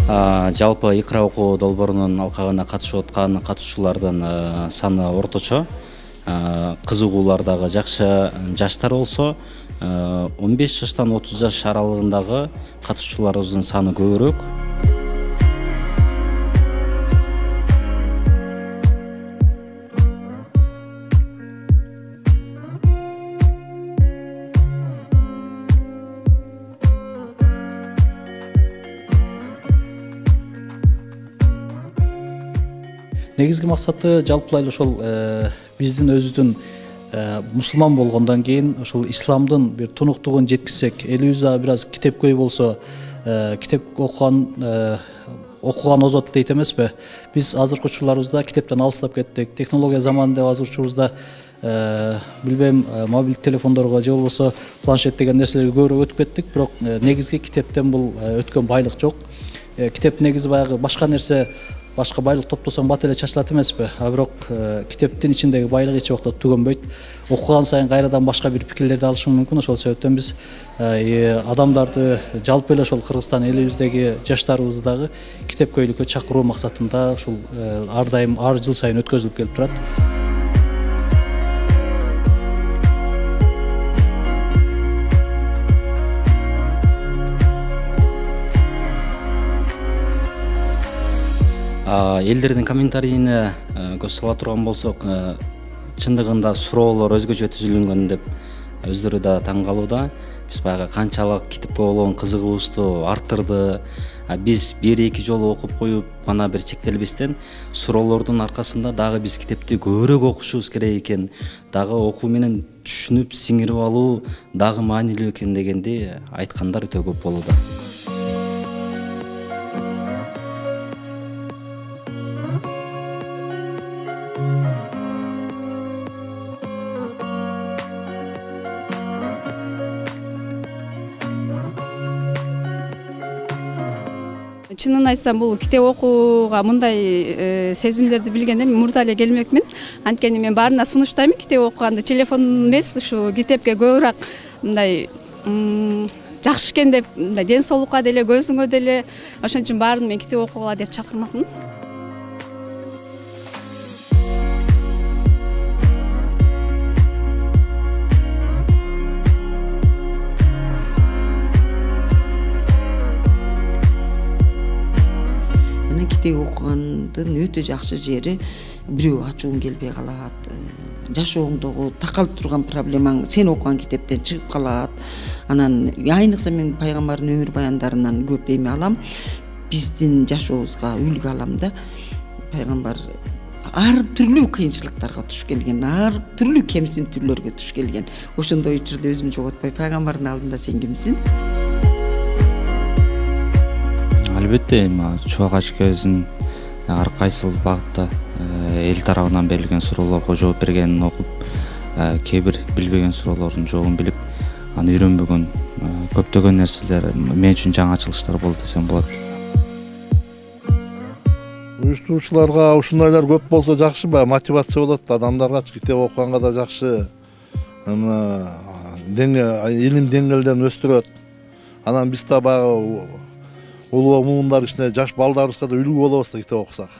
Жалпы икра окуу долбоорунун алкагына катышып аткан катышуучулардын саны орточо. Кызыгуулар дагы жакшы. Жаштар болсо 15 жаштан 30 жаш аралыгындагы катышуучуларыбыздын саны көбүрөөк. Негизги максаты жалпылай ошол биздин өзүбүздүн мусулман болгондон кийин ошол исламдын бир тунуктугун жеткизсек, элибиз дагы бир аз китепкөй болсо, китеп окуган озот дейт эмеспи? Биз азыркы учурларыбызда китептен алыстап кеттик. Технология заманы деп азыр учурубузда билбейм, мобил телефондорго же болбосо планшет деген нерселерге көбүрөөк өтүп кеттик, бирок негизги китептен бул өткөн байлык жок. Китеп негизи баягы башка нерсе, башка байлык топтосоң бат эле чачылат эмеспи? Бирок китептин ичиндеги байлык эч убакта түгөнбөйт. Окуган сайын кайрадан башка бир пикирлерди алышың мүмкүн. Ошол себептен биз адамдарды, жалпы эле ошол Кыргызстан элибиздеги жаштарыбызды дагы китепкөйлүккө чакыруу максатында ушул ар дайым ар жыл сайын өткөзүлүп келип турат. Элдердин комментарийине көз сала турган болсок, чындыгында суроолор өзгөчө түзүлгөн деп өздөрү да таң калууда. Биз баягы канчалык китепке болгон кызыгуубузду арттырды. Биз бир-эки жолу окуп коюп гана бир чектелбестен, суроолордун аркасында дагы биз китепти көбүрөөк окушубуз керек экен, дагы окуу менен түшүнүп, сиңирип алуу дагы маанилүү экен дегенди айткандар өтө көп болууда. Чынын айтсам, бул китеп окууга мындай сезимдерди билгенден мурда эле келмекмин. Анткени мен баарына сунуштаймын китеп окуганды, телефон эмес, ушу китепке көбүрөөк мындай жакшы экен деп, мындай ден соолукка деле, көзүңө деле, ошон үчүн баарын мен китеп окугула деп чакырмакмын. Китеп окугандын өтө жакшы жери бирөө ачууң келбей калат. Жашооңдогу такалып турган проблемаң сен окуган китептен чыгып калат. Анан айныкса мен пайгамбардын өмүр баяндарынан көп эме алам. Биздин жашообузга үлгү алам да. Пайгамбар ар түрлүү кыйынчылыктарга туш келген, ар түрлүү кемсинтүүлөргө туш келген. Ошондой учурда өзүм жоготпой, пайгамбардын алдында сен кимсиң? Албетте, чоң ачкебиздин ар кайсыл багытта эл тарабынан берилген суроолорго жооп бергенин окуп, кээ бир билбеген суроолордун жообун билип, аны үйрөнбөгөн көптөгөн нерселер мен үчүн жаңы ачылыштар болду десем болот. Уюштуруучуларга ушундайлар көп болсо жакшы, мотивация болот, адамдарга китеп окуганга да жакшы. Илим деңгээлдерин өстүрөт. Анан биз да улуу муундар ичинде жаш балдарыбызга да үлгү болобуз да китеп окусак.